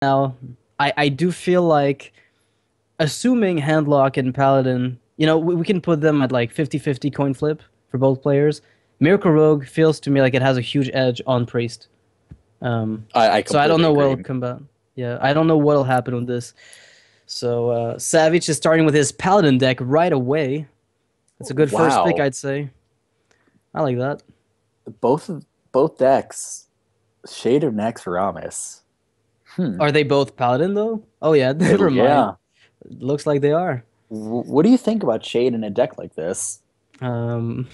now, I do feel like, assuming Handlock and Paladin, we can put them at like 50-50 coin flip for both players. Miracle Rogue feels to me like it has a huge edge on Priest. I So I don't completely know what'll agree. come about. Yeah, I don't know what'll happen with this. So Savjz is starting with his Paladin deck right away. It's a good first pick, Wow, I'd say. I like that. both both decks, Shade of Naxxramas. Hmm. Are they both Paladin though? Oh yeah, never mind. Yeah. Looks like they are. What do you think about Shade in a deck like this? Um,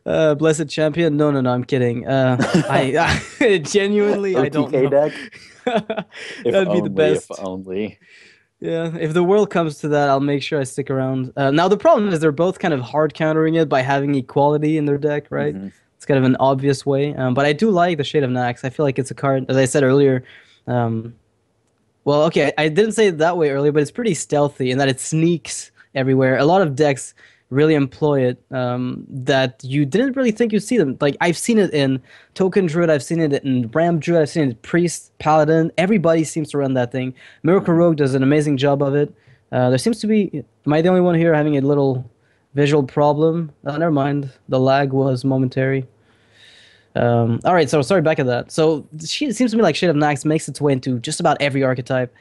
Blessed Champion? No, no, no, I'm kidding. I genuinely, I don't OTK know. deck? If That'd be the only, if best. only. Yeah, if the world comes to that, I'll make sure I stick around. Now, the problem is they're both kind of hard countering it by having equality in their deck, right? Hmm. It's kind of an obvious way. But I do like the Shade of Nax. I feel like it's a card, as I said earlier. Um, well, okay, I didn't say it that way earlier, but it's pretty stealthy in that it sneaks everywhere. A lot of decks really employ it that you didn't really think you'd see them. Like, I've seen it in Token Druid, I've seen it in Ram Druid, I've seen it in Priest, Paladin. Everybody seems to run that thing. Miracle Hmm. Rogue does an amazing job of it. There seems to be. Am I the only one here having a little visual problem? Never mind. The lag was momentary. All right, so sorry back at that. So it seems to me like Shade of Nax makes its way into just about every archetype,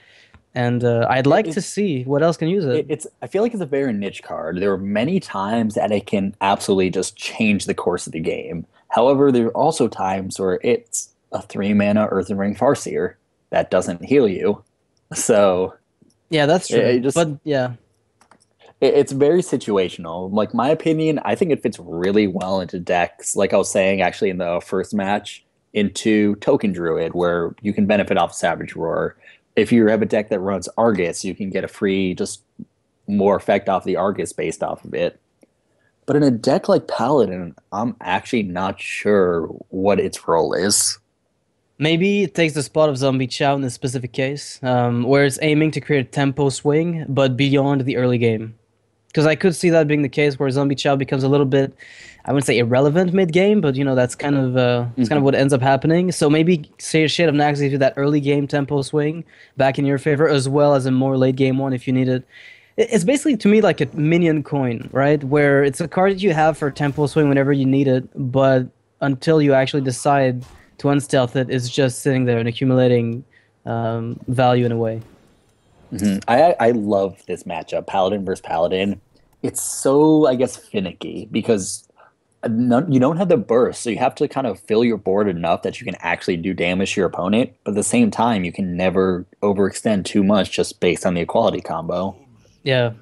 and I'd It, like to it's see what else can use it. it's I feel like it's a very niche card. There are many times that it can absolutely just change the course of the game. However, there are also times where it's a 3 mana Earthen Ring Farseer that doesn't heal you. So Yeah, that's it true. just But yeah, it's very situational. Like my opinion, I think it fits really well into decks. Like I was saying, actually in the first match, into Token Druid, where you can benefit off Savage Roar. If you have a deck that runs Argus, you can get a free, just more effect off the Argus based off of it. But in a deck like Paladin, I'm actually not sure what its role is. maybe it takes the spot of Zombie Chow in this specific case, where it's aiming to create a tempo swing, but beyond the early game. Because I could see that being the case where Zombie Chow becomes a little bit, I wouldn't say irrelevant mid game, but that's kind of Mhm. what ends up happening. So maybe say Shade of Nax gives you that early game tempo swing back in your favor, as well as a more late game one if you need it. It's basically to me like a minion coin, right? Where it's a card that you have for tempo swing whenever you need it, but until you actually decide to unstealth it, it's just sitting there and accumulating value in a way. Mhm. I love this matchup, Paladin versus Paladin. It's so, I guess, finicky because you don't have the burst, so you have to kind of fill your board enough that you can actually do damage to your opponent. But at the same time, you can never overextend too much just based on the equality combo. Yeah,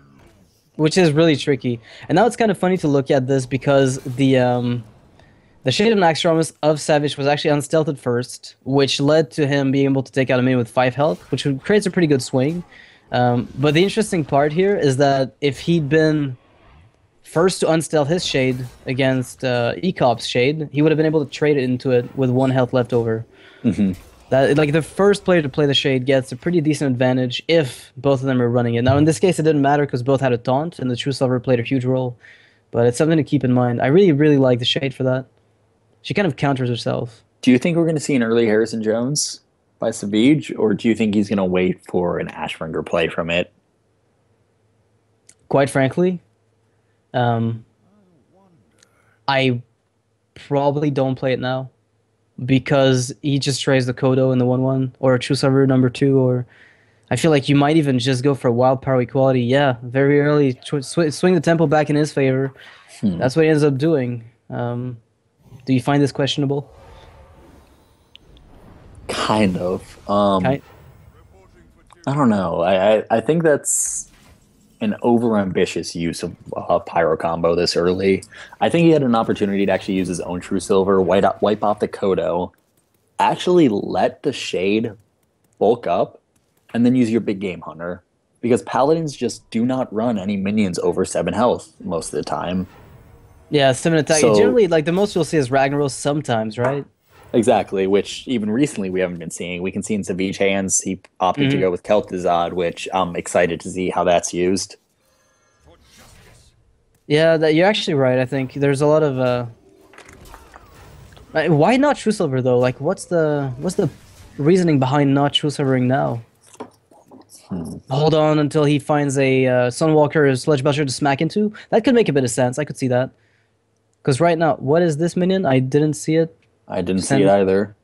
which is really tricky. And now it's kind of funny to look at this because the Shade of Naxxramas of Savage was actually unstealthed first, which led to him being able to take out a minion with 5 health, which creates a pretty good swing. But the interesting part here is that if he'd been first to unstealth his Shade against Ek0p's Shade, he would have been able to trade it into it with 1 health left over. Hmm. That like the first player to play the Shade gets a pretty decent advantage if both of them are running it. Now in this case, it didn't matter because both had a taunt, and the True Silver played a huge role. But it's something to keep in mind. I really, really like the Shade for that. She kind of counters herself. Do you think we're going to see an early Harrison Jones by Savage, or do you think he's going to wait for an Ashbringer play from it? Quite frankly, um, I probably don't play it now because he just trays the Kodo in the 1-1 or a True Silver number 2, or I feel like you might even just go for wild power equality. Yeah, very early, swing the tempo back in his favor. Hmm. That's what he ends up doing. Do you find this questionable? Kind of. Kind. I don't know. I think that's an overambitious use of Pyro combo this early. I think he had an opportunity to actually use his own True Silver, wipe off the Kodo, actually let the Shade bulk up, and then use your big game hunter. Because Paladins just do not run any minions over 7 health most of the time. Yeah, 7 attack. So, Generally, like the most you'll see is Ragnaros sometimes, right? exactly, which even recently we haven't been seeing. We can see in Savage hands, he opted to Hmm. go with Kel'Thuzad, which I'm excited to see how that's used. Yeah, that you're actually right. I think there's a lot of why not True Silver though? Like, what's the reasoning behind not true severing now? Hold on until he finds a Sunwalker or Sledgebusher to smack into. That could make a bit of sense. I could see that. Because right now, what is this minion? I didn't see it. I didn't see it either.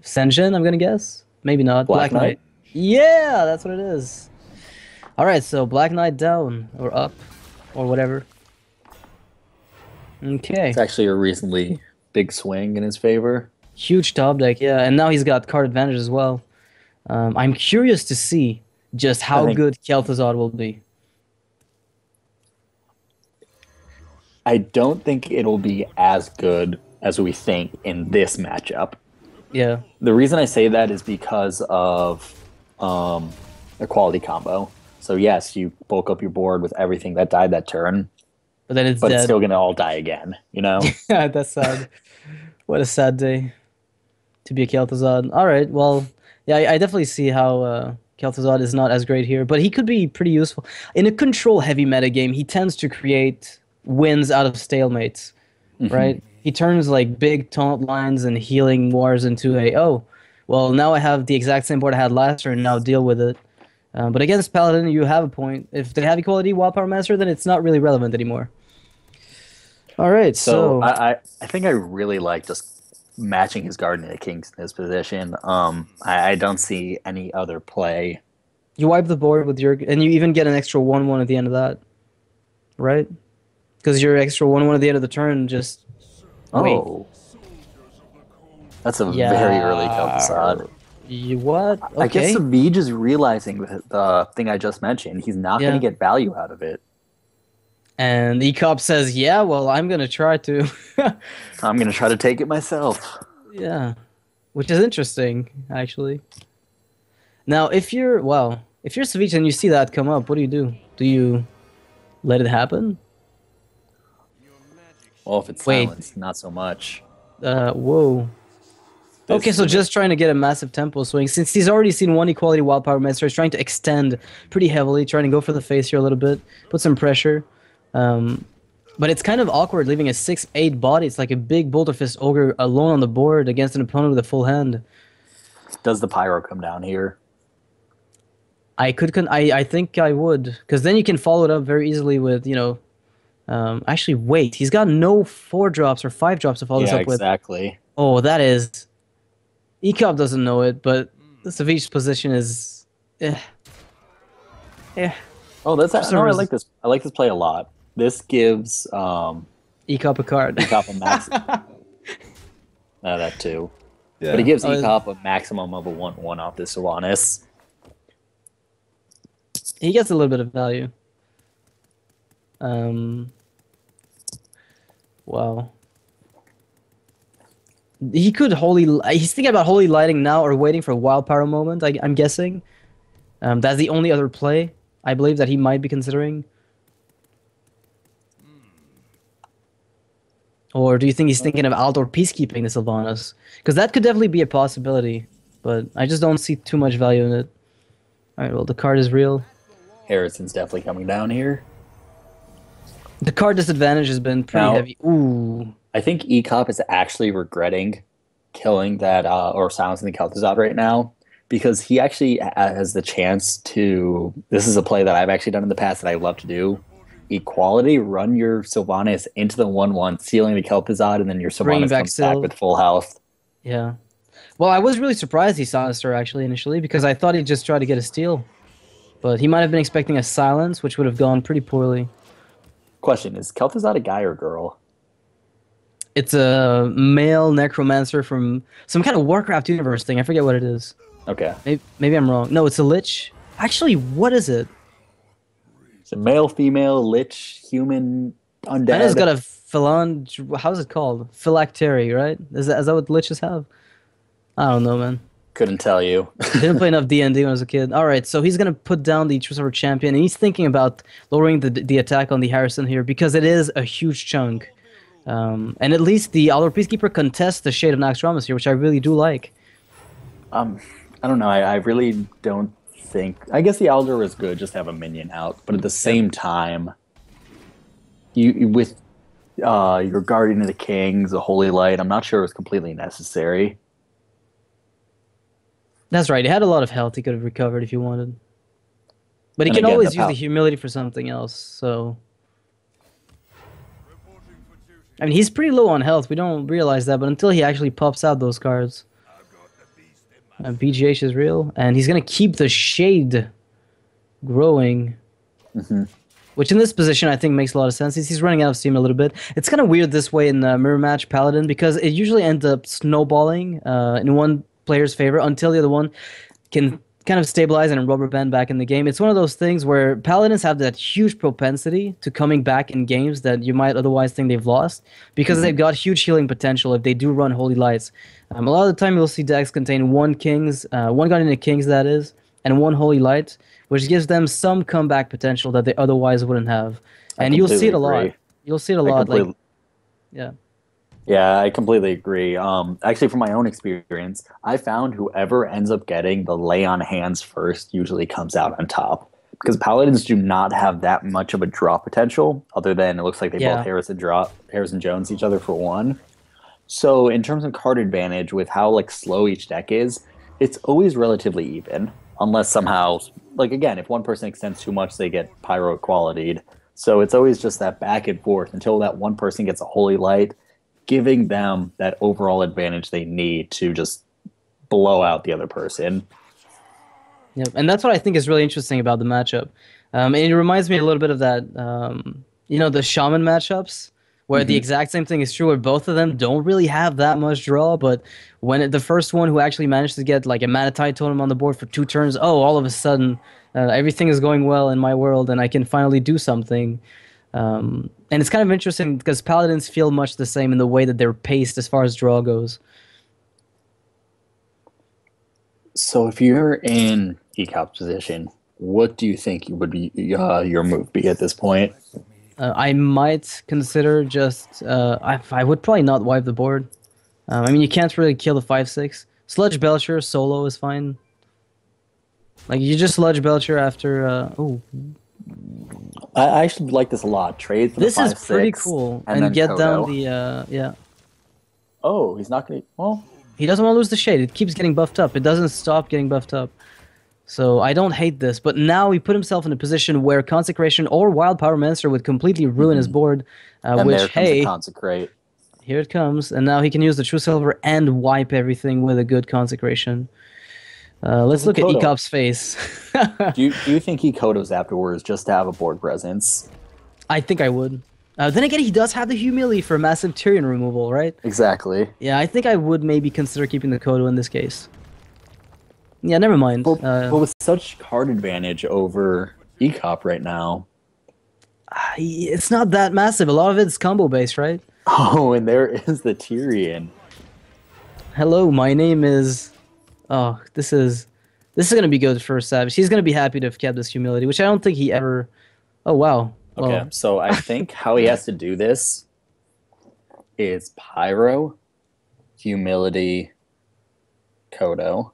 Senjin, I'm gonna guess. Maybe not. Black Knight? Yeah, that's what it is. All right, so Black Knight down or up or whatever. Okay. It's actually a reasonably big swing in his favor. Huge top deck, yeah, and now he's got card advantage as well. I'm curious to see just how good Kel'Thuzad will be. I don't think it'll be as good as we think in this matchup. Yeah. The reason I say that is because of a quality combo. So yes, you bulk up your board with everything that died that turn, but then it's it's still gonna all die again. You know? Yeah, that's sad. What a sad day to be a Kel'Thuzad. All right, well, yeah, I definitely see how Kel'Thuzad is not as great here, but he could be pretty useful in a control-heavy metagame. He tends to create wins out of stalemates, right? He turns like big taunt lines and healing wars into well, now I have the exact same board I had last turn, now deal with it. But against Paladin, you have a point. If they have equality Wild Power Master, then it's not really relevant anymore. All right, so I think I really like just matching his Guardian of the Kings in his position. I don't see any other play. You wipe the board with your, and you even get an extra 1/1 at the end of that, right? Because your extra 1/1 at the end of the turn just. Oh, that's a very early Kel'Thuzad. What? Okay. I guess Savjz is realizing the thing I just mentioned. He's not going to get value out of it. And Ek0p says, yeah, well, I'm going to try to. I'm going to try to take it myself. Yeah. Which is interesting, actually. Now, if you're Savjz and you see that come up, what do you do? Do you let it happen? Well, if it's silenced, not so much. Whoa. Okay, so just trying to get a massive tempo swing. Since he's already seen one equality Wild Power Master, he's trying to extend pretty heavily, trying to go for the face here a little bit, put some pressure. But it's kind of awkward leaving a 6/8 body. It's like a big Boulder Fist Ogre alone on the board against an opponent with a full hand. Does the Pyro come down here? I think I would, because then you can follow it up very easily with, actually, wait, he's got no 4-drops or 5-drops to follow this up with. Yeah, exactly. Oh, that is... Ek0p doesn't know it, but the Savjz's position is... Yeah. Oh, I like this. I like this play a lot. This gives Ek0p a card. Ek0p a max. That too. Yeah. But it gives Ek0p a maximum of a 1/1 off this Sylvanas. He gets a little bit of value. Wow. He could he's thinking about Holy Lighting now or waiting for a Wild Power moment, I'm guessing. That's the only other play, I believe, that he might be considering. Or do you think he's thinking of outdoor peacekeeping the Sylvanas? Because that could definitely be a possibility, but I just don't see too much value in it. Alright, well, the card is real. Harrison's definitely coming down here. The card disadvantage has been pretty heavy. Ooh. I think Ek0p is actually regretting killing that or silencing the Kel'Thuzad right now, because he actually has the chance to. This is a play that I've actually done in the past that I love to do. Equality, run your Sylvanas into the 1/1, sealing the Kel'Thuzad, and then your Sylvanas comes back with full health. Yeah. Well, I was really surprised he silenced her actually initially, because I thought he'd just try to get a steal. But he might have been expecting a silence, which would have gone pretty poorly. Question, is Kel'Thuzad a guy or girl? It's a male necromancer from some kind of Warcraft universe thing. I forget what it is. Okay. Maybe I'm wrong. No, it's a lich. Actually, what is it? It's a male, female, lich, human, undead. I know it's got a how's it called? Phylactery, right? Is that what liches have? I don't know, man. Couldn't tell you. Didn't play enough D&D when I was a kid. All right, so he's going to put down the True Silver Champion, and he's thinking about lowering the attack on the Harrison here, because it is a huge chunk. And at least the Outdoor Peacekeeper contests the Shade of Naxxramas here, which I really do like. I don't know. I really don't think... I guess the Elder is good just to have a minion out, but at the same time, with your Guardian of the Kings, a Holy Light, I'm not sure it was completely necessary. That's right. He had a lot of health. He could have recovered if he wanted. But he And can again, the always use the power. humility for something else. So, I mean, he's pretty low on health. We don't realize that, but until he actually pops out those cards, BGH is real, and he's gonna keep the shade growing. Which in this position I think makes a lot of sense. He's running out of steam a little bit. It's kind of weird this way in Mirror Match Paladin because it usually ends up snowballing in one player's favor until the other one can kind of stabilize and rubber band back in the game. It's one of those things where Paladins have that huge propensity to coming back in games that you might otherwise think they've lost because they've got huge healing potential if they do run Holy Lights. A lot of the time you'll see decks contain one Guardian of Kings that is, and one Holy Light, which gives them some comeback potential that they otherwise wouldn't have. I And you'll see completely it a lot. agree. You'll see it a I lot. Like, completely. yeah. Yeah, I completely agree. Actually, from my own experience, I found whoever ends up getting the lay on hands first usually comes out on top because paladins do not have that much of a draw potential. Other than it looks like they both Yeah. Harrison Jones each other for one. So in terms of card advantage, with how like slow each deck is, it's always relatively even, unless somehow, like again, if one person extends too much, they get pyro quality'd. So it's always just that back and forth until that one person gets a holy light, giving them that overall advantage they need to just blow out the other person. Yep. And that's what I think is really interesting about the matchup. And it reminds me a little bit of that, the shaman matchups, where the Hmm. exact same thing is true, where both of them don't really have that much draw, but the first one who actually managed to get like a mana tide totem on the board for 2 turns, oh, all of a sudden, everything is going well in my world, and I can finally do something. And it's kind of interesting because paladins feel much the same in the way that they're paced as far as draw goes. So if you're in ECOP's position, what do you think would be your move be at this point? I might consider just. I would probably not wipe the board. I mean, you can't really kill the 5/6. Sludge Belcher solo is fine. Like you just Sludge Belcher after. Oh, I actually like this a lot. Trade for the this is five pretty six, cool, and and then get down Kodo. the. Yeah, Oh, he's not gonna. Well, he doesn't want to lose the shade. It keeps getting buffed up. It doesn't stop getting buffed up. So I don't hate this, but now he put himself in a position where Consecration or Wild Power Monster would completely ruin his board. and Which, there comes the hey, consecrate. here it comes, and now he can use the True Silver and wipe everything with a good Consecration. Let's He look at Kodo. ECOP's face. Do you think he Kodos afterwards just to have a board presence? I think I would. Then again, he does have the humility for massive Tyrion removal, right? Exactly. Yeah, I think I would maybe consider keeping the Kodo in this case. Yeah, never mind. But with such card advantage over ECOP right now. It's not that massive. A lot of it's combo based, right? Oh, and there is the Tyrion. Hello, my name is. Oh, this is gonna be good for Savjz. He's gonna be happy to have kept this humility, which I don't think he ever. Oh wow. Okay, Well, so I think how he has to do this is Pyro, Humility, Kodo.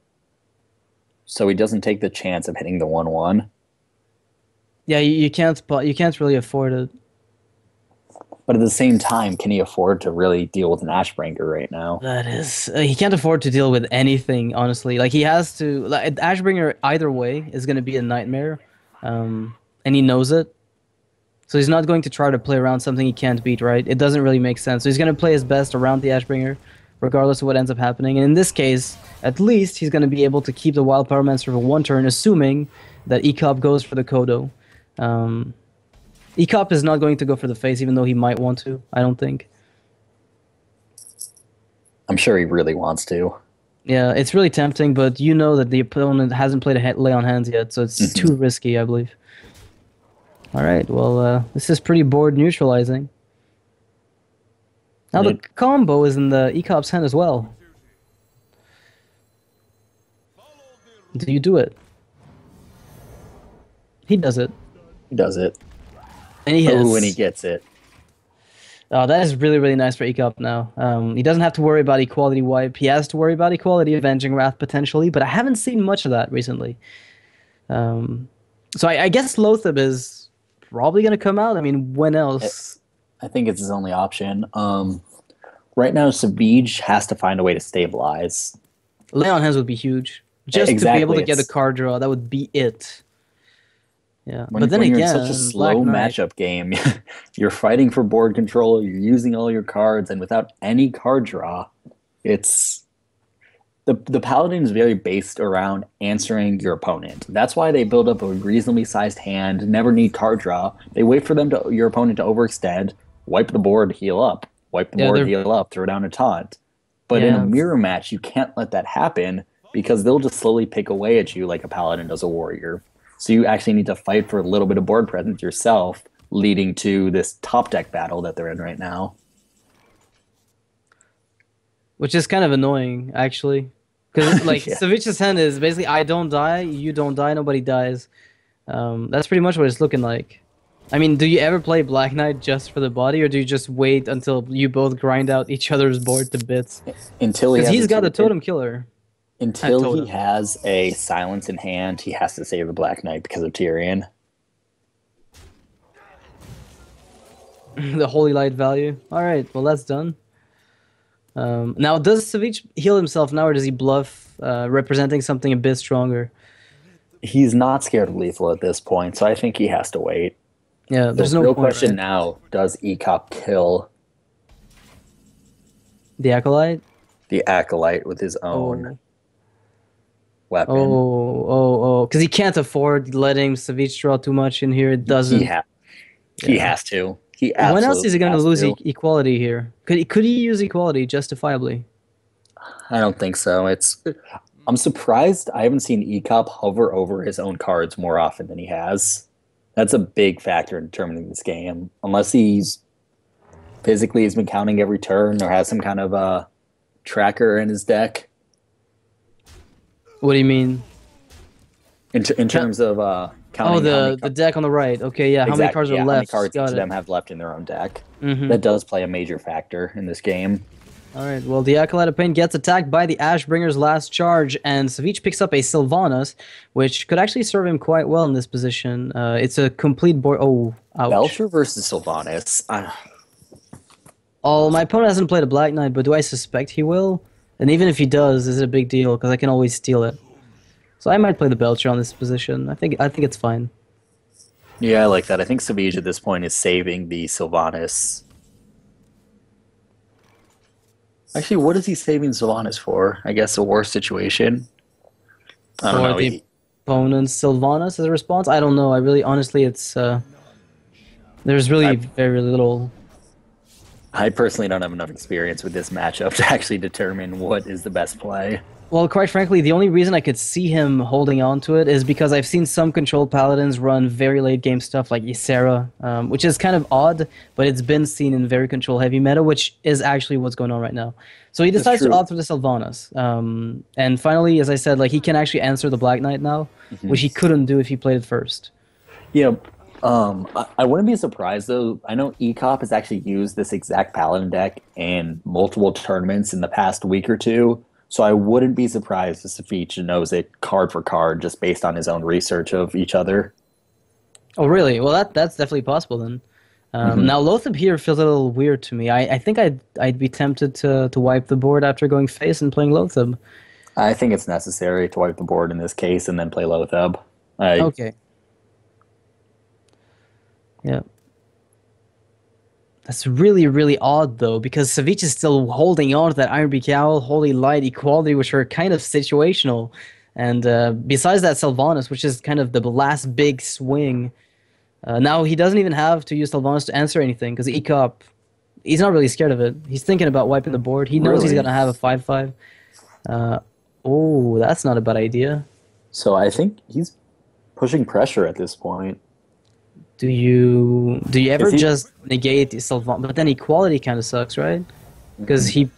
So he doesn't take the chance of hitting the 1/1. yeah, you can't really afford it. But at the same time, can he afford to really deal with an Ashbringer right now? That is, he can't afford to deal with anything, honestly. Like he has to. Like Ashbringer, either way, is going to be a nightmare, and he knows it. So he's not going to try to play around something he can't beat, right? It doesn't really make sense. So he's going to play his best around the Ashbringer, regardless of what ends up happening. And in this case, at least he's going to be able to keep the Wild Power Monster for 1 turn, assuming that ECOP goes for the Kodo. Um, ECOP is not going to go for the face, even though he might want to. I don't think. I'm sure he really wants to. Yeah, it's really tempting, but you know that the opponent hasn't played a lay on hands yet, so it's too risky, I believe. All right, well, this is pretty board neutralizing. Now the combo is in the ECOP's hand as well. Do you do it? He does it. He does it. And he hits. Oh, and he gets it. Oh, that is really, really nice for ECOP now. He doesn't have to worry about equality wipe. He has to worry about equality avenging wrath potentially, but I haven't seen much of that recently. So I guess Lothab is probably going to come out. I mean, when else? I think it's his only option. Right now, Savjz has to find a way to stabilize. Lay on hands would be huge. just to be able Exactly. to get a It's card draw. That would be it. Yeah, when but then when you're in such a again, Black slow Knight. matchup game, you're fighting for board control, you're using all your cards, and without any card draw, it's the paladin is very based around answering your opponent. That's why they build up a reasonably sized hand, never need card draw. They wait for your opponent to overextend, wipe the board, heal up, wipe the Yeah, board, they're heal up, throw down a taunt. But in a yeah, mirror match, you can't let that happen because they'll just slowly pick away at you like a paladin does a warrior. So you actually need to fight for a little bit of board presence yourself, leading to this top deck battle that they're in right now. which is kind of annoying actually, because like Yeah. Savjz's hand is basically I don't die, you don't die, nobody dies. That's pretty much what it's looking like. I mean, do you ever play Black Knight just for the body, or do you just wait until you both grind out each other's board to bits? Until he Because has he's a got a two, totem killer. A until he totem. has a silence in hand, he has to save the Black Knight because of Tyrion. The holy light value. All right, well that's done. Now, does Savjz heal himself now, or does he bluff, representing something a bit stronger? He's not scared of lethal at this point, so I think he has to wait. Yeah, The there's no real point, question right? now, does Ek0p kill The acolyte. the Acolyte with his own Oh, weapon? oh, because he can't afford letting Savjz draw too much in here. It He, doesn't. ha- he Yeah. has to. He When else is he absolutely going to has lose to. equality here? Could he use equality justifiably? I don't think so. I'm surprised I haven't seen Ek0p hover over his own cards more often than he has. That's a big factor in determining this game. Unless he's been counting every turn or has some kind of a tracker in his deck What do you mean? in terms of counting Oh, how many the deck on the right. Okay, yeah. How many exactly, cards are yeah, how many left? cards each Got of it. them have left in their own deck. Mm-hmm. That does play a major factor in this game. All right. Well, the Acolyte of Pain gets attacked by the Ashbringer's last charge, and Savjz picks up a Sylvanas, which could actually serve him quite well in this position. It's a complete board. Oh, ouch. Belcher versus Sylvanas. Oh, my opponent hasn't played a Black Knight, but do I suspect he will? And even if he does, is it a big deal? Because I can always steal it. So I might play the Belcher on this position. I think it's fine. Yeah, I like that. I think Savjz at this point is saving the Sylvanas. Actually, what is he saving Sylvanas for? I guess a war situation. I don't For know. the opponent, Sylvanas as a response? I don't know. I really, honestly, it's there's really very little. I personally don't have enough experience with this matchup to actually determine what is the best play. Well, quite frankly, the only reason I could see him holding on to it is because I've seen some controlled paladins run very late game stuff like Ysera, which is kind of odd, but it's been seen in very control heavy meta, which is actually what's going on right now. So he decides to true. opt for the Sylvanas. And finally, as I said, like he can actually answer the Black Knight now, which he couldn't do if he played it first. Yeah, I wouldn't be surprised though. I know Ek0p has actually used this exact paladin deck in multiple tournaments in the past week or two. So I wouldn't be surprised if Savjz knows it card for card just based on his own research of each other. Oh, really? Well, that's definitely possible then. Now, Lothab here feels a little weird to me. I think I'd be tempted to wipe the board after going face and playing Lothab. I think it's necessary to wipe the board in this case and then play Lothab. Okay. Yeah. That's really, really odd, though, because Savjz is still holding on to that Iron Beak Owl, Holy Light, Equality, which are kind of situational. And besides that, Sylvanas, which is kind of the last big swing. Now, he doesn't even have to use Sylvanas to answer anything, because Ek0p, he's not really scared of it. He's thinking about wiping the board. He knows he's Really? going to have a 5-5. Oh, that's not a bad idea. So I think he's pushing pressure at this point. Do you ever he- just negate the Sylvanas? But then Equality kind of sucks, right? Because he...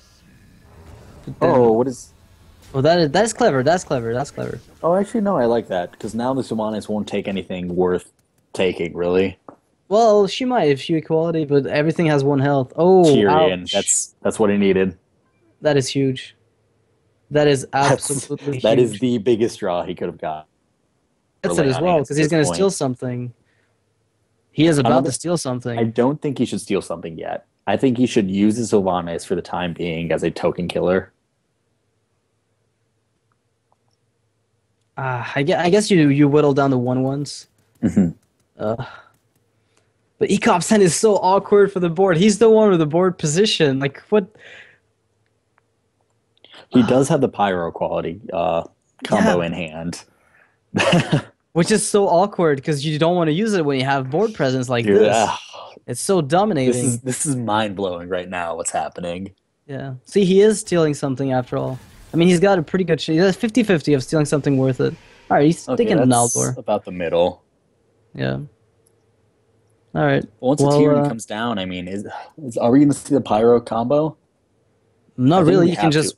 Oh, what is... Oh, that's clever. That's clever. That's clever. Oh, actually, no, I like that, because now the Sylvanas won't take anything worth taking, really. Well, she might if she equality, but everything has 1 health. Oh, Tyrion, ouch. that's what he needed. That is huge. That is absolutely That huge. is the biggest draw he could have got. That's it as well, because he's going to steal something. He is about to steal something. I don't think he should steal something yet. I think he should use his Sylvanas for the time being as a token killer. I guess you whittle down the 1/1s. Hmm. Uh, but Ek0p's hand is so awkward for the board. He's the one with the board position. Like what? He does have the pyro quality combo Yeah. in hand. Which is so awkward because you don't want to use it when you have board presence like Dude, this. It's so dominating. this is mind blowing right now. What's happening? Yeah. See, he is stealing something after all. I mean, he's got a pretty good shot. He has 50-50 of stealing something worth it. All right, he's Okay, taking an that's Naldor. about the middle. Yeah. All right. Once the Tyrion comes down, I mean, are we going to see the pyro combo? Not really. You can have just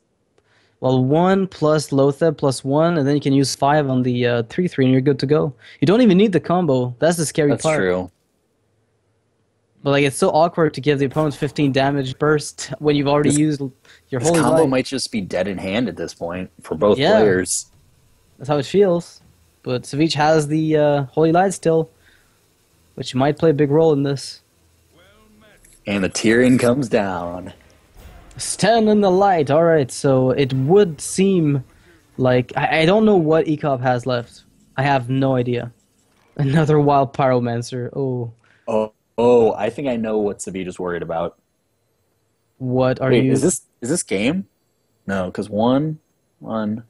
well 1 plus Lotheb plus 1, and then you can use 5 on the 3/3, and you're good to go. You don't even need the combo. That's the scary That's part. true. But like, it's so awkward to give the opponent 15 damage burst when you've already used your This holy combo light. might just be dead in hand at this point for both Yeah. players. That's how it feels. But Savjz has the holy light still, which might play a big role in this. And the Tyrion comes down. Stand in the light. All right, so it would seem like I don't know what Ek0p has left. I have no idea. Another wild pyromancer. Oh, Oh, I think I know what Savjz is worried about. what are Wait, you? is this game? No, because one and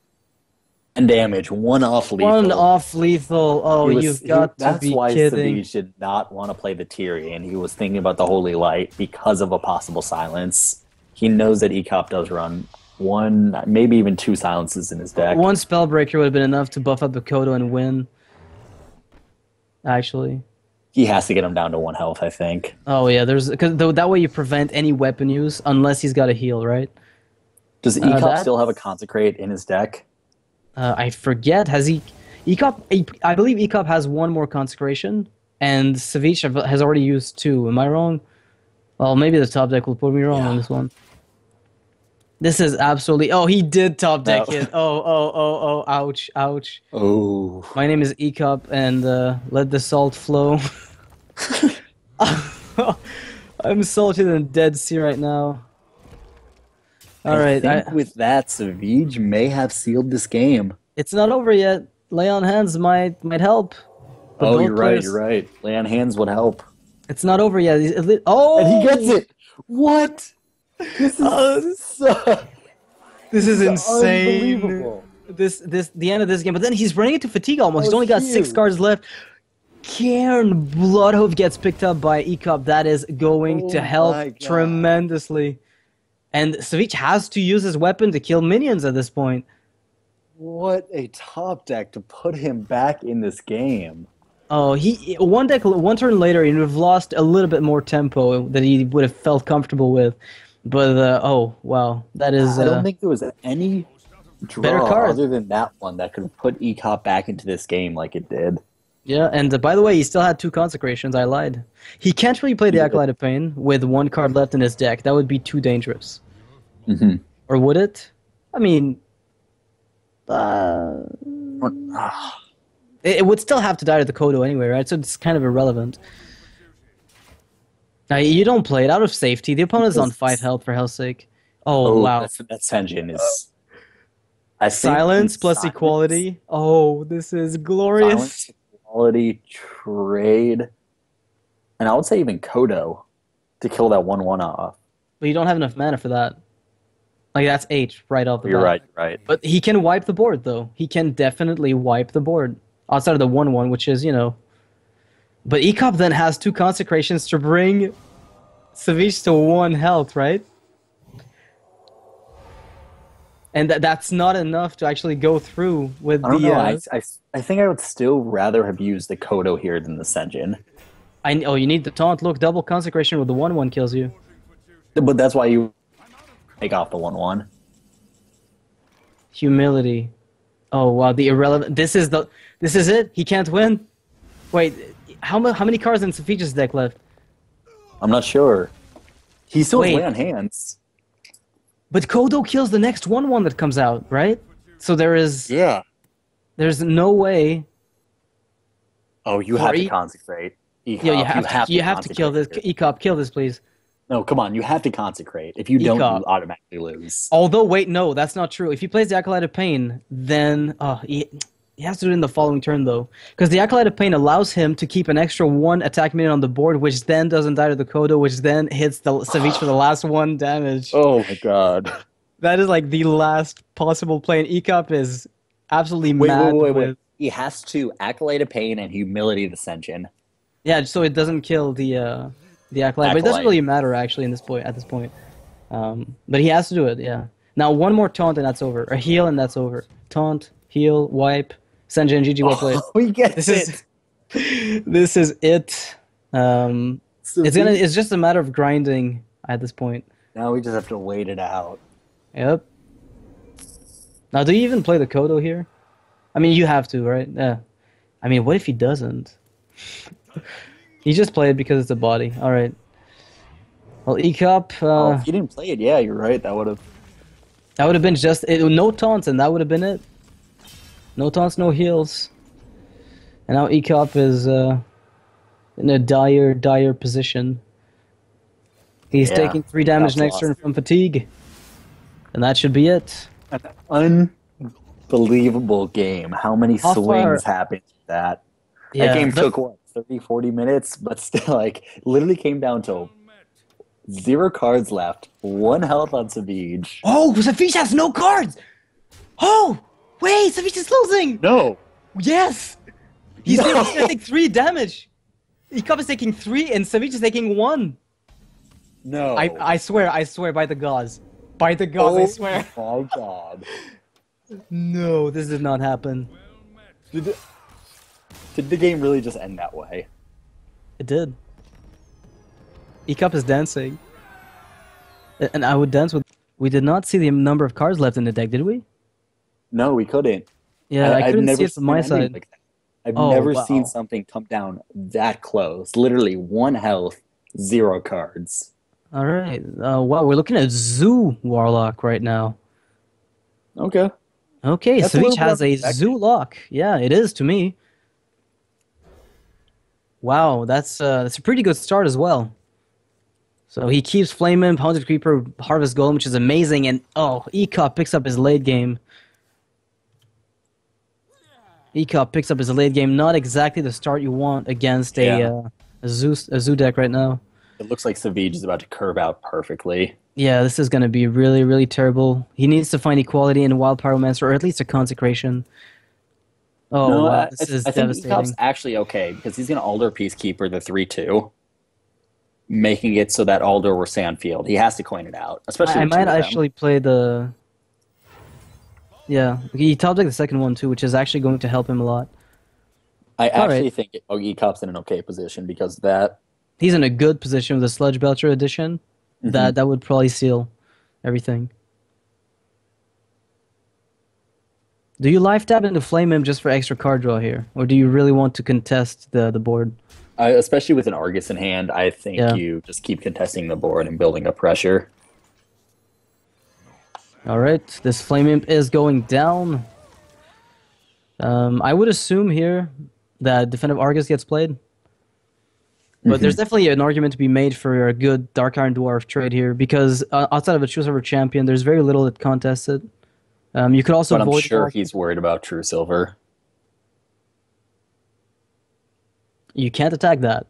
damage, one off lethal. One off lethal. Oh, you've got to that's be why kidding. Savjz did not want to play the Tyrion. He was thinking about the Holy Light because of a possible silence. He knows that Ek0p does run one, maybe even 2 silences in his deck. One Spellbreaker would have been enough to buff up the Kodo and win. Actually. He has to get him down to 1 health, I think. Oh yeah, because that way you prevent any weapon use unless he's got a heal, right? Does Ek0p that's- still have a Consecrate in his deck? I forget. Has he? Ek0p. I believe Ek0p has 1 more consecration, and Savjz has already used 2. Am I wrong? Well, maybe the top deck will put me wrong on this one. This is absolutely. Oh, he did top deck it. Oh! Ouch! Ouch! Oh. My name is Ek0p, and let the salt flow. I'm saltier than Dead Sea right now. All right, I think with that, Savjz may have sealed this game. it's not over yet. Lay on hands might help. But Oh, both you're right. players- You're right. Lay on hands would help. It's not over yet. Oh, And he gets it. What? This is so This is insane. unbelievable. The end of this game. But then he's running into fatigue almost. He's Oh, only got 6 huge. cards left. Cairn Bloodhoof gets picked up by Ek0p. That is going Oh to help my God. tremendously. And Savjz has to use his weapon to kill minions at this point. What a top deck to put him back in this game. Oh, one turn later, he would have lost a little bit more tempo that he would have felt comfortable with. But oh wow, that is I don't think there was any better draw card. other than that one that could put Ek0p back into this game like it did. Yeah, and by the way, he still had 2 consecrations. I lied. He can't really play the Acolyte of Pain with 1 card left in his deck. That would be too dangerous. Mm-hmm. Or would it? I mean, it would still have to die to the Kodo anyway, right? So it's kind of irrelevant. Now, you don't play it out of safety. The opponent's on 5 health, for hell's sake. Oh, wow. That Senjin is. I think Silence plus silence- equality. Oh, this is glorious. Silence, equality, trade, and I would say even Kodo to kill that 1/1 off. But you don't have enough mana for that. Like, that's 8 right off the You're bat. right. You're right. But he can wipe the board, though. He can definitely wipe the board. Outside of the 1/1, which is, But Ek0p then has 2 consecrations to bring Savjz to 1 health, right? And that's not enough to actually go through with I don't the... know. I think I would still rather have used the Kodo here than the Senjin. you need the taunt. Look, double consecration with the 1/1 kills you. But that's why you take off the 1/1. Humility. Oh, wow, the irrelevant... This is it? He can't win? Wait, how many cards in Savjz's deck left? I'm not sure. He still has Wait. Lay on Hands. But Kodo kills the next 1/1 that comes out, right? So there's no way... Oh, you have to consecrate. Yeah, Ek0p, you have to kill this. consecrate. Ek0p, kill this, please. No, come on. You have to consecrate. If you don't, Ek0p. you automatically lose. Although, wait, no, that's not true. If he plays the Acolyte of Pain, then... He has to do it in the following turn, though. Because the Acolyte of Pain allows him to keep an extra 1 attack minute on the board, which then doesn't die to the Kodo, which then hits the Savjz for the last 1 damage. Oh my god. That is like the last possible play, and Ek0p is absolutely Wait, mad wait. He has to Acolyte of Pain and Humility the Sentient. Yeah, so it doesn't kill the Acolyte, but it doesn't really matter, actually, at this point. But he has to do it, yeah. Now, one more taunt and that's over. A heal and that's over. Taunt, heal, wipe, Senja and GG well played. We get this this is it. It's just a matter of grinding at this point. Now we just have to wait it out. Yep. Now, do you even play the Kodo here? I mean, you have to, right? Yeah. I mean, what if he doesn't? He just played it because it's a body. All right. Well, Ek0p. If you didn't play it, yeah, you're right. That would have been just no taunts, and that would have been it. No taunts, no heals. And now Ek0p is in a dire position. He's taking 3 damage next turn from fatigue, and that should be it. An unbelievable game. How many swings happened with that? Yeah, that game took what, 30, 40 minutes, but still, like, literally came down to 0 cards left, 1 health on Savjz. Oh, Savjz has no cards. Oh, wait, Savjz is losing. No. Yes. He's gonna take 3 damage. Ek0p is taking 3, and Savjz is taking 1. No. I swear by the gods. By the gods, I swear. Oh my god. No, this did not happen. Did the game really just end that way? It did. Ek0p is dancing. And I would dance with... We did not see the number of cards left in the deck, did we? No, we couldn't. Yeah, I couldn't see it from my side. Like I've never seen something come down that close. Literally 1 health, 0 cards. Alright. Wow, we're looking at Zoo Warlock right now. Okay. Okay, Savjz has a Zoo lock. Yeah, it is to me. Wow, that's a pretty good start as well. So he keeps Flame Imp, Haunted Creeper, Harvest Golem, which is amazing, and Ek0p picks up his late game. Ek0p picks up his late game. Not exactly the start you want against a Zoo deck right now. It looks like Savjz is about to curve out perfectly. Yeah, this is going to be really, really terrible. He needs to find equality in Wild Pyromancer, or at least a Consecration. Oh, no, wow, this is devastating. I think Ek0p's actually okay, because he's going to Alder Peacekeeper the 3-2, making it so that Alder will stay on field. He has to coin it out, especially. I might actually play the... Yeah, he top deck the second one too, which is actually going to help him a lot. I actually think Ek0p's in an okay position, because that... He's in a good position with the Sludge Belcher edition. Mm-hmm. That would probably seal everything. Do you life tap into Flame Imp just for extra card draw here? Or do you really want to contest the board? Especially with an Argus in hand, I think you just keep contesting the board and building up pressure. Alright, this Flame Imp is going down. I would assume here that Defensive Argus gets played. But there's definitely an argument to be made for a good Dark Iron Dwarf trade here, because outside of a True Silver champion, there's very little that contests it. You could also. But I'm sure he's worried about True Silver. You can't attack that.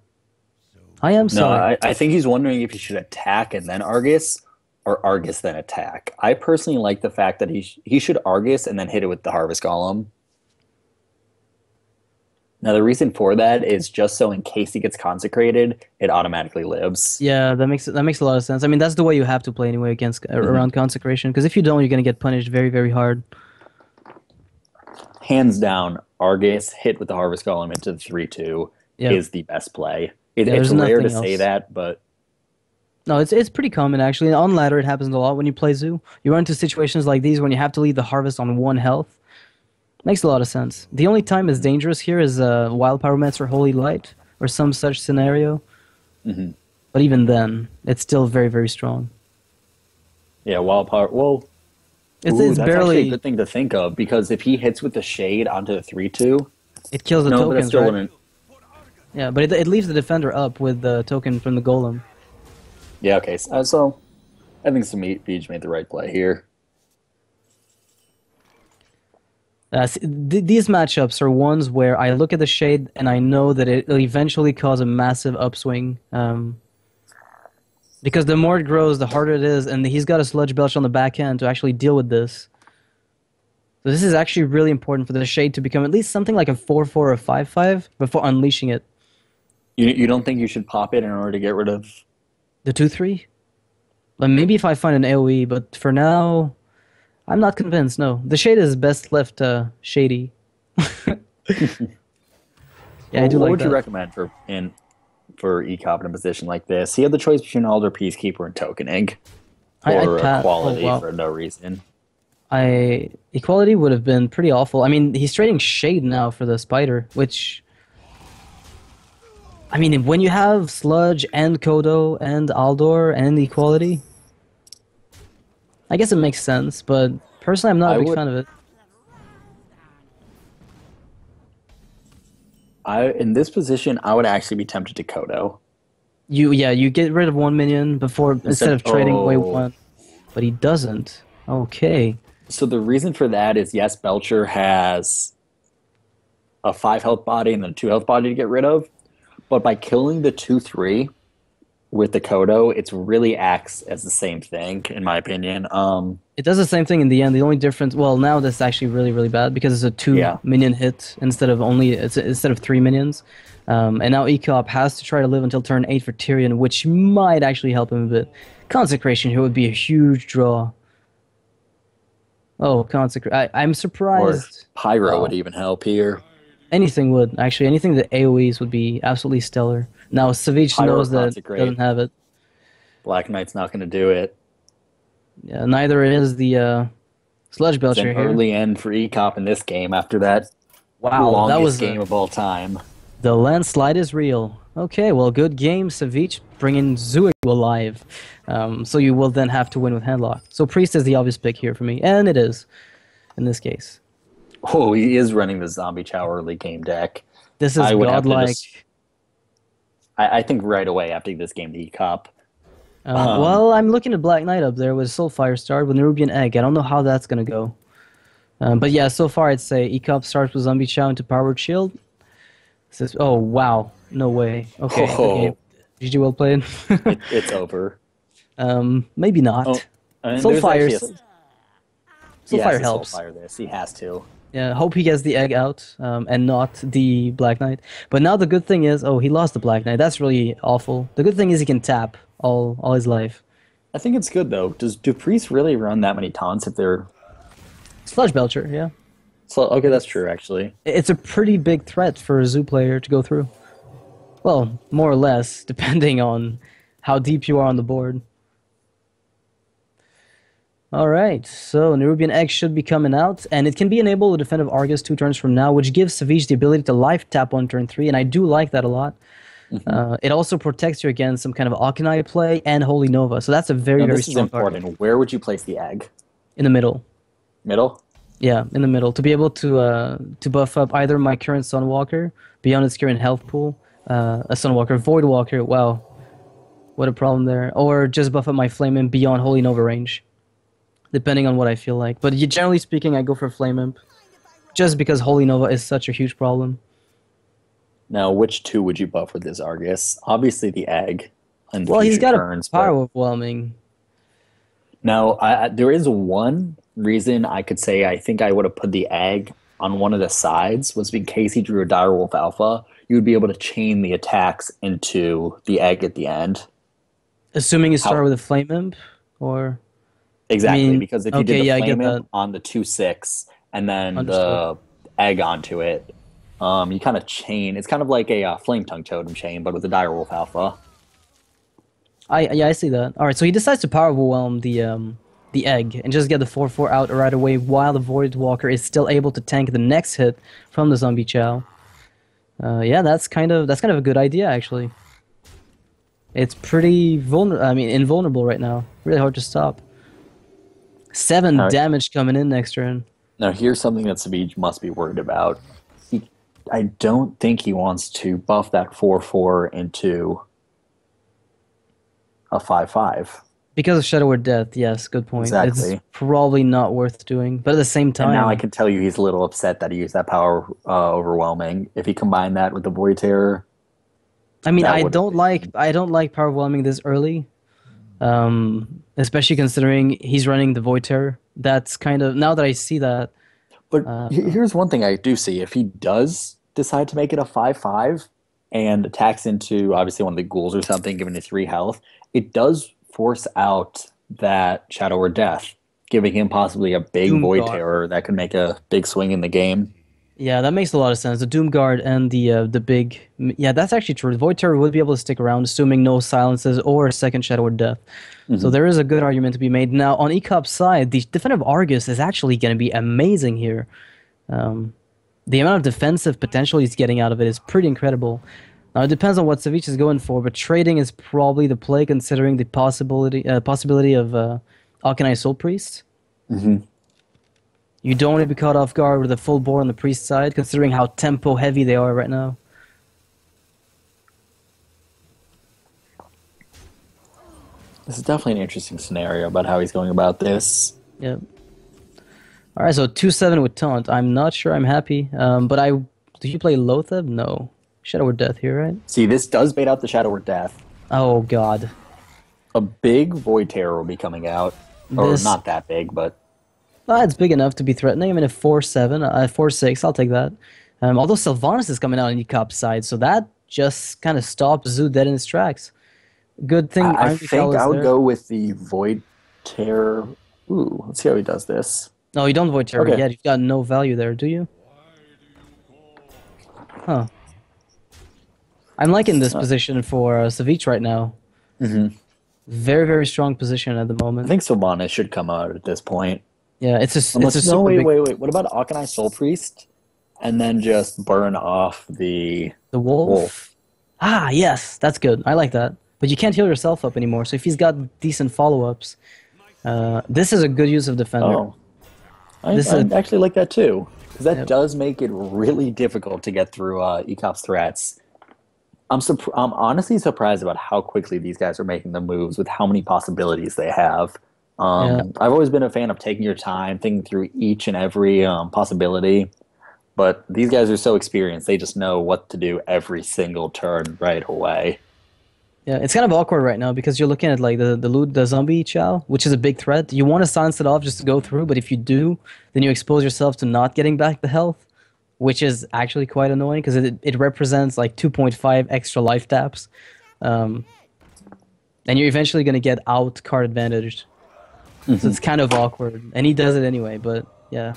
I am sorry. No, I think he's wondering if he should attack and then Argus, or Argus then attack. I personally like the fact that he should Argus and then hit it with the Harvest Golem. Now, the reason for that is just so in case he gets consecrated, it automatically lives. Yeah, that makes a lot of sense. I mean, that's the way you have to play anyway against around consecration, because if you don't, you're going to get punished very, very hard. Hands down, Argus hit with the Harvest Golem into the 3-2 is the best play. It's rare to say that, but... No, it's pretty common, actually. On ladder, it happens a lot when you play Zoo. You run into situations like these when you have to leave the Harvest on 1 health. Makes a lot of sense. The only time it's dangerous here is Wild Pyromancer Holy Light, or some such scenario. Mm-hmm. But even then, it's still very, very strong. Yeah, Wild Power... Well, it's that's barely... actually a good thing to think of, because if he hits with the Shade onto the 3-2... It kills the tokens, right? Yeah, but it leaves the defender up with the token from the Golem. Yeah, okay. So I think Savjz made the right play here. These matchups are ones where I look at the shade and I know that it'll eventually cause a massive upswing. Because the more it grows, the harder it is, and he's got a Sludge Belch on the back end to actually deal with this. So this is actually really important for the shade to become at least something like a 4-4 or 5-5 before unleashing it. You don't think you should pop it in order to get rid of The 2-3? Like maybe if I find an AoE, but for now, I'm not convinced, no. The shade is best left shady. Yeah, I do what like would that. you recommend for Ek0p in a position like this? He had the choice between Alder, Peacekeeper, and Tokening, I'd or pat. Oh, Equality wow. for no reason. Equality would have been pretty awful. I mean, he's trading Shade now for the Spider, which... I mean, when you have Sludge and Kodo and Aldor and Equality, I guess it makes sense, but personally I'm not I a big would fan of it. in this position I would actually be tempted to Kodo. You get rid of one minion before instead of trading away Oh, one, but he doesn't. Okay. so the reason for that is yes, Belcher has a 5 health body and then a 2 health body to get rid of, but by killing the 2/3 with the Kodo, it's really acts as the same thing in my opinion. It does the same thing in the end. The only difference, well, now that's actually really, really bad because it's a two Yeah. minion hit instead of 3 minions. And now Ek0p has to try to live until turn 8 for Tyrion, which might actually help him a bit. Consecration here would be a huge draw. Oh, I'm Or surprised. Pyro Wow. would even help here. Anything would, actually. Anything that AoEs would be absolutely stellar. Now, Savjz Pyro knows that doesn't Consecrate. have it. Black Knight's not going to do it. Yeah, neither is the Sludge It's an Belcher here. early end for Ek0p in this game after that Wow, that longest was game of all time. the landslide is real. Okay, well, good game, Savjz, bringing Zuik alive. So you will then have to win with Handlock. So Priest is the obvious pick here for me, and it is, in this case. Oh, he is running the Zombie Chow early game deck. This is I would have to godlike. just. I think right away after this game, the Ek0p. Well, I'm looking at Black Knight up there with Soulfire Start with Nerubian Egg. I don't know how that's going to go. But yeah, so far I'd say Ek0p starts with Zombie Chow into Powered Shield. Oh, wow. No way. Okay, good Oh, game. GG, well played. it's over. Maybe not. Oh, and there's Soulfire, actually Soulfire he has to helps. Soulfire this. He has to. Yeah, hope he gets the egg out and not the Black Knight. But now the good thing is, oh, he lost the Black Knight. That's really awful. The good thing is he can tap all his life. I think it's good though. Do priests really run that many taunts if they're Sludge Belcher, yeah. so? Okay, that's true actually. It's a pretty big threat for a zoo player to go through. Well, more or less, depending on how deep you are on the board. Alright, so Nerubian Egg should be coming out, and it can be enabled with Defensive Argus 2 turns from now, which gives Savjz the ability to life tap on turn 3, and I do like that a lot. It also protects you against some kind of Akanai play and Holy Nova, so that's a very, Now, very this is strong card. important. Where would you place the egg? In the middle. Middle. Yeah, in the middle. To be able to buff up either my current Sunwalker, beyond its current health pool, a Sunwalker, Voidwalker, wow. What a problem there. Or just buff up my Flame Imp beyond Holy Nova range. Depending on what I feel like. But generally speaking, I go for Flame Imp. Just because Holy Nova is such a huge problem. Now, which two would you buff with this Argus? Obviously, the egg. On Well, he's future got turns, a power but overwhelming. now there is one reason I could say I think I would have put the egg on one of the sides was in case he drew a Direwolf Alpha, you would be able to chain the attacks into the egg at the end. Assuming you start How- with a Flame Imp, or... Exactly, I mean, because if you okay, did the yeah, I get flame imp that. on the 2/6 and then Understood. the egg onto it, you kind of chain. It's kind of like a flame tongue totem chain, but with a Direwolf Alpha. I see that. Alright, so he decides to power overwhelm the egg and just get the 4/4 out right away while the Voidwalker is still able to tank the next hit from the Zombie Chow. Yeah, that's kind of a good idea actually. It's pretty invulnerable right now. Really hard to stop. 7 Alright. damage coming in next turn. Now, here's something that Savjz must be worried about. I don't think he wants to buff that 4/4 into a 5/5. Because of Shadow or Death, yes, good point. It's Exactly. probably not worth doing, but at the same And now I time, can tell you he's a little upset that he used that power overwhelming. If he combined that with the Void Terror, I mean, that would have been. I don't like power overwhelming this early, especially considering he's running the Void Terror. That's kind of now that I see that. But Uh, here's one thing I do see. If he does decide to make it a 5/5 and attacks into obviously one of the ghouls or something, given his 3 health, it does force out that Shadow or Death, giving him possibly a big Doom Void Guard. Terror that could make a big swing in the game. Yeah, that makes a lot of sense. The Doom Guard and the big yeah, that's actually true. The Void Terror would be able to stick around, assuming no silences or a second Shadow or Death. So Hmm. there is a good argument to be made. Now on E-Cop's side, the defensive Argus is actually going to be amazing here. Um, the amount of defensive potential he's getting out of it is pretty incredible. Now it depends on what Savjz is going for, but trading is probably the play considering the possibility of Alkanai Soul Priest. Hmm. You don't want to be caught off guard with a full board on the priest side, considering how tempo heavy they are right now. This is definitely an interesting scenario about how he's going about this. Yep. All right, so 2-7 with taunt. I'm not sure I'm happy. But I do you play Lotheb? No. Shadow or Death here, right? See, this does bait out the Shadow or Death. Oh God. A big Void Terror will be coming out. Or This not that big, but it's big enough to be threatening. I mean, a 4-7, 4-6, I'll take that. Although Sylvanas is coming out on E-Cop's side, so that just kind of stops Zoo dead in his tracks. Good thing I Iron Vital think I is would there. go with the Void Terror. Ooh, let's see how he does this. No, you don't Void Terror Okay. yet. You've got no value there, do you? Huh. I'm liking this position for Savjz right now. Hmm. Very, very strong position at the I moment. think Sylvanas should come out at this point. Yeah, it's a Unless, no, super wait, big wait, wait. What about Akanai Soul Priest? And then just burn off the the wolf. wolf. Ah, yes, that's good. I like that. But you can't heal yourself up anymore. So if he's got decent follow-ups, this is a good use of defender. Oh, This I is actually like that too. Because that yep. does make it really difficult to get through ECOP's threats. I'm honestly surprised about how quickly these guys are making the moves with how many possibilities they have. Yeah. I've always been a fan of taking your time, thinking through each and every possibility. But these guys are so experienced; they just know what to do every single turn right away. Yeah, it's kind of awkward right now because you're looking at like the zombie chow, which is a big threat. You want to silence it off just to go through, but if you do, then you expose yourself to not getting back the health, which is actually quite annoying because it represents like 2.5 extra life taps, um, and you're eventually gonna get out card advantaged. So it's kind of awkward, and he does it anyway. But yeah,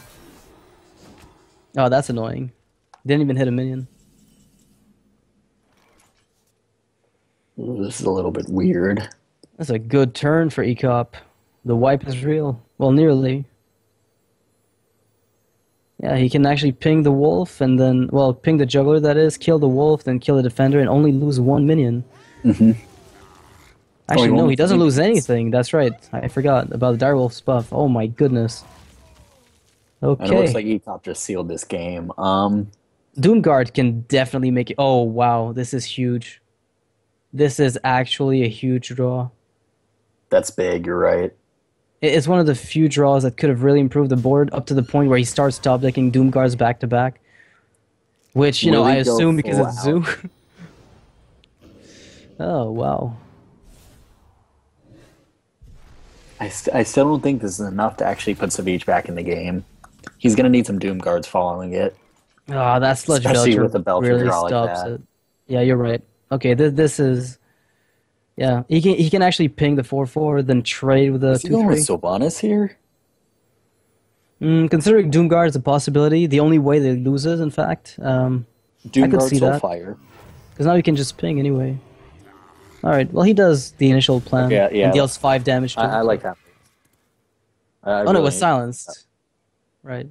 oh that's annoying. Didn't even hit a minion. Ooh, this is a little bit weird. That's a good turn for E0p. The wipe is real. Well, nearly. Yeah, he can actually ping the wolf and then, well, ping the juggler that is, kill the wolf, then kill the defender and only lose one minion. Mm-hmm. Actually, no, won't he doesn't lose minions. anything. That's right. I forgot about the direwolf's buff. Oh my goodness. And it looks Okay. like ECOP just sealed this game. Doomguard can definitely make it. Oh wow, this is huge. This is actually a huge draw. That's big. You're right. It's one of the few draws that could have really improved the board up to the point where he starts top decking Doomguards back to back. Which, you know, Will I he go assume because full it's out? Zoo. Oh, wow. I still don't think this is enough to actually put Savjz back in the game. He's going to need some Doom guards following it, Ah, that Sludge especially Belcher with a Belcher really draw like stops that. it. Yeah, you're right. Okay, this is... Yeah, he can actually ping the 4-4, then trade with a Is he going with 2-3. Sylvanas here? Considering Doomguard is a possibility, the only way they loses, in fact, I Doom could guard see that. Soulfire. Because now he can just ping anyway. Alright, well he does the initial plan, Okay, yeah, and deals 5 damage to I it. like that. I Oh no, it really was silenced. Right.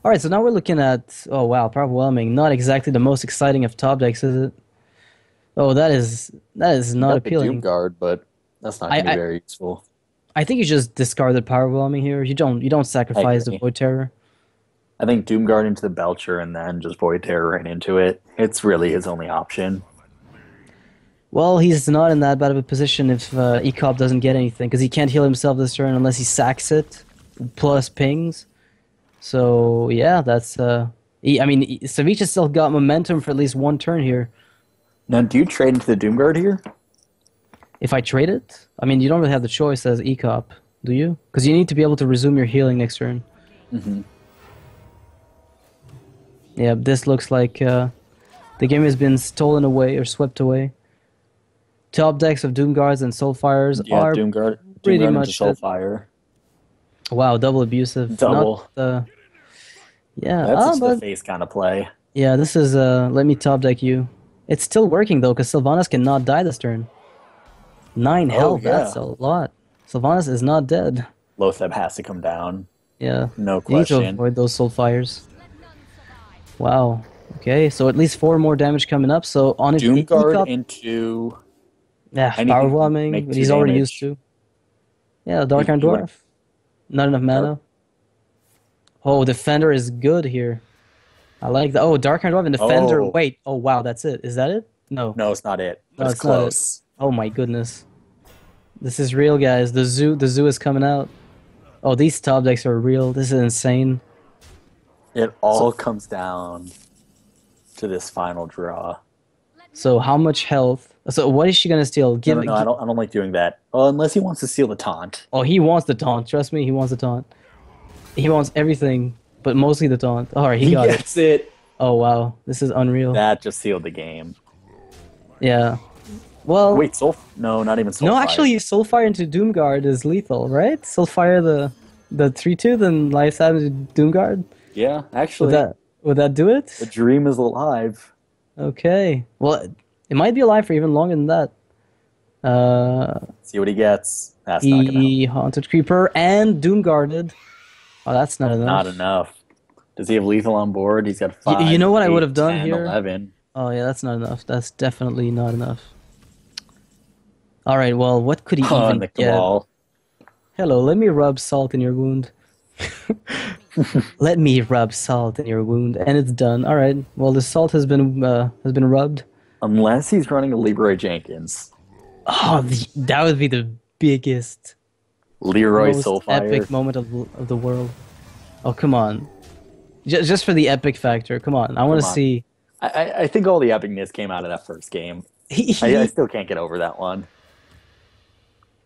Alright, so now we're looking at... Oh wow, Power Overwhelming. Not exactly the most exciting of top decks, is it? Oh, that is not got the Doom appealing. guard, but that's not going to I, be I very useful. I think you just discard the Power Overwhelming here. You don't I sacrifice the agree. Void Terror. I think Doom guard into the Belcher and then just Void Terror right into it. It's really his only option. Well, he's not in that bad of a position if Ek0p doesn't get anything, because he can't heal himself this turn unless he sacks it, plus pings. So, yeah, that's... I mean, Savjz has still got momentum for at least one turn here. Now, do you trade into the Doomguard here? If I trade it? I mean, you don't really have the choice as Ek0p, do you? Because you need to be able to resume your healing next turn. Mm-hmm. Yeah, this looks like the game has been stolen away or swept away. Top decks of Doomguards and Soulfires are pretty much Soulfire. Wow, double abusive. Double. Yeah, that's the face kind of play. Yeah, this is let me top deck you. It's still working though, because Sylvanas cannot die this turn. 9 health, yeah. That's a lot. Sylvanas is not dead. Lotheb has to come down. Yeah. No question. You need to avoid those Soulfires. Wow. Okay, so at least 4 more damage coming up. So on his Doomguard into... Yeah, power whelming, but he's already used to. Yeah, Dark Iron Dwarf. Not enough mana. Oh, Defender is good here. I like that. Oh, Dark Iron Dwarf and Defender. Oh. Wait. Oh, wow, that's it. Is that it? No. No, it's not it. But no, it's close. Oh my goodness. This is real, guys. The zoo is coming out. Oh, these top decks are real. This is insane. It all comes down to this final draw. So how much health? So what is she gonna steal? No, I don't like doing that. Oh, unless he wants to steal the taunt. Oh, he wants the taunt. Trust me, he wants the taunt. He wants everything, but mostly the taunt. All right, he got it. That's it. Oh wow, this is unreal. That just sealed the game. Yeah. Well. Wait, no, not even Soulfire. No, actually, Soulfire into Doomguard is lethal, right? Soulfire the 3/2, then Life into Doomguard. Yeah, actually. Would that do it? The dream is alive. Okay. Well, it might be alive for even longer than that. See what he gets. That's not gonna help. Haunted Creeper and Doomguarded. Oh, that's not enough. Not enough. Does he have lethal on board? He's got 5. You know what 8, I would have done 10, here? 11. Oh yeah, that's not enough. That's definitely not enough. All right. Well, what could he even get? Cabal. Hello. Let me rub salt in your wound. Let me rub salt in your wound, and it's done. All right. Well, the salt has been rubbed. Unless he's running a Leroy Jenkins. Oh, that would be the biggest, Leroy most Soulfire. epic moment of the world. Oh, come on. Just for the epic factor. Come on. I want to see. I think all the epicness came out of that first game. I still can't get over that one.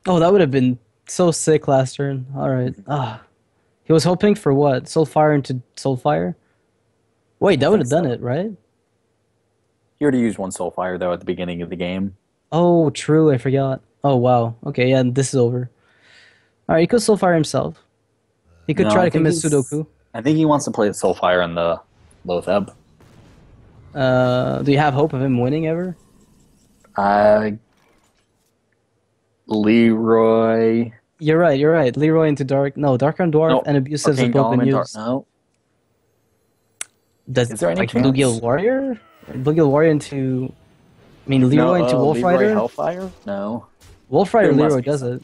Oh, that would have been so sick last turn. All right. He was hoping for what? Soulfire into Soulfire? Wait, that would have done it, right? He already used one Soulfire, though, at the beginning of the game. Oh, true. I forgot. Oh, wow. Okay, yeah, this is over. All right, he could Soulfire himself. He could try to commit Sudoku. I think he wants to play the Soulfire on the Lotheb. Do you have hope of him winning ever? Leroy. You're right. Leroy into Dark Iron Dwarf and Abusives have both been used. No. Is there any chance? Bluegill Warrior? Bluegill Warrior into... I mean, Leroy into Wolf Leroy Rider? Hellfire? No. Wolf Rider Leroy does it.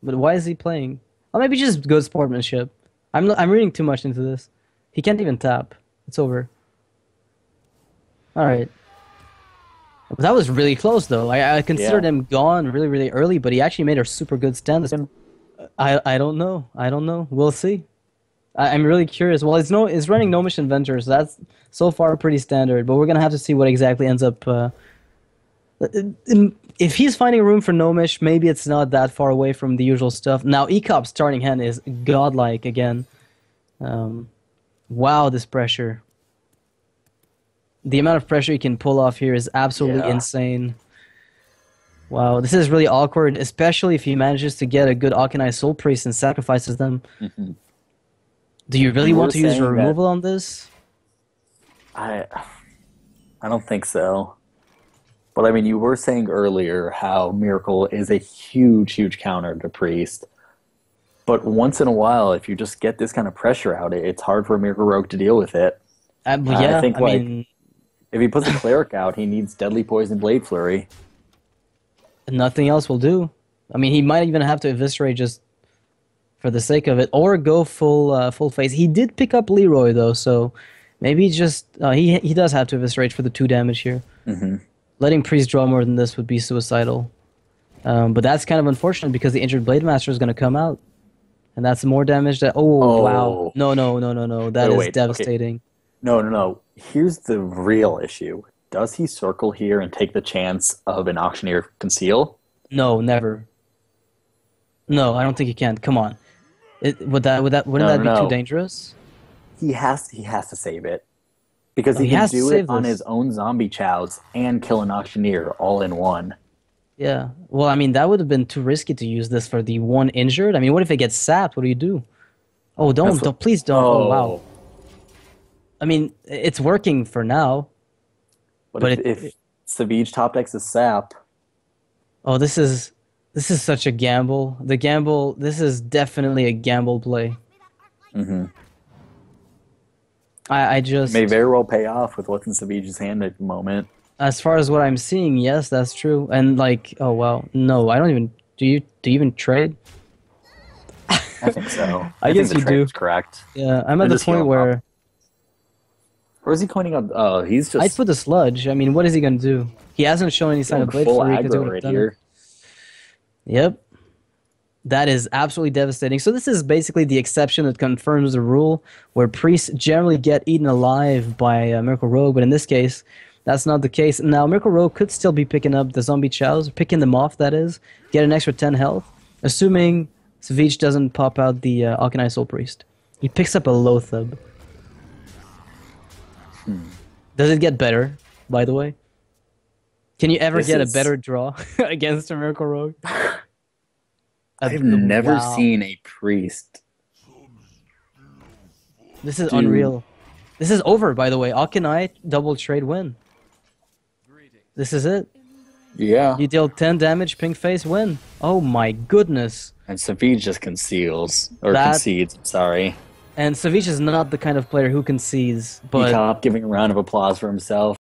But why is he playing? Oh, maybe just good sportsmanship. I'm reading too much into this. He can't even tap. It's over. All right. That was really close, though. I considered him gone really, really early, but he actually made a super good stand. I don't know. We'll see. I'm really curious. Well, it's running Gnomish Inventor, so that's so far pretty standard. But we're gonna have to see what exactly ends up. If he's finding room for Gnomish, maybe it's not that far away from the usual stuff. Now, Ek0p's starting hand is godlike again. Wow, this pressure. The amount of pressure he can pull off here is absolutely insane. Wow, this is really awkward, especially if he manages to get a good Akanai Soul Priest and sacrifices them. Mm-hmm. Do you really want to use your removal on this? I don't think so. But I mean, you were saying earlier how Miracle is a huge, huge counter to Priest. But once in a while, if you just get this kind of pressure out, it's hard for a Miracle Rogue to deal with it. I think, if he puts a Cleric out, he needs Deadly Poison Blade Flurry. Nothing else will do. I mean, he might even have to Eviscerate just for the sake of it, or go full face. He did pick up Leroy, though, so maybe just... he does have to Eviscerate for the 2 damage here. Mm-hmm. Letting Priest draw more than this would be suicidal. But that's kind of unfortunate because the injured Blade Master is going to come out. And that's more damage that... Oh, wow. No, no, no, no, no. That is devastating. Okay. No. Here's the real issue. Does he circle here and take the chance of an Auctioneer Conceal? No, never. No, I don't think he can. Come on. Wouldn't that be too dangerous? He has to save it. Because he can do it on his own zombie chows and kill an Auctioneer all in one. Yeah. Well, I mean, that would have been too risky to use this for the one injured. I mean, what if it gets sapped? What do you do? Oh, please don't. Oh, wow. I mean, it's working for now. But if Savjz top decks is sap... Oh, this is such a gamble. This is definitely a gamble play. Mm-hmm. I just... It may very well pay off with what's in Savjz's hand at the moment. As far as what I'm seeing, yes, that's true. And like, oh wow, no, I don't even. Do you even trade? I think so. I guess you do. Correct. Yeah, I'm at the point where. Or is he coining up? Oh, he's just. I'd put the sludge. I mean, what is he gonna do? He hasn't shown any sign of Blade Fury because right here. Yep. That is absolutely devastating. So this is basically the exception that confirms the rule, where priests generally get eaten alive by Miracle Rogue, but in this case, that's not the case. Now, Miracle Rogue could still be picking up the zombie chows, picking them off, that is, get an extra 10 health, assuming Savjz doesn't pop out the Alkanai Soul Priest. He picks up a Loathub. Does it get better, by the way? Can you ever get a better draw against a Miracle Rogue? I've never seen a priest. This is unreal. This is over, by the way. Alkanai double trade win. This is it. Yeah. You deal 10 damage, pink face, win. Oh my goodness. And Savjz just conceals. Or concedes, sorry. And Savjz is not the kind of player who concedes, but... Ek0p giving a round of applause for himself.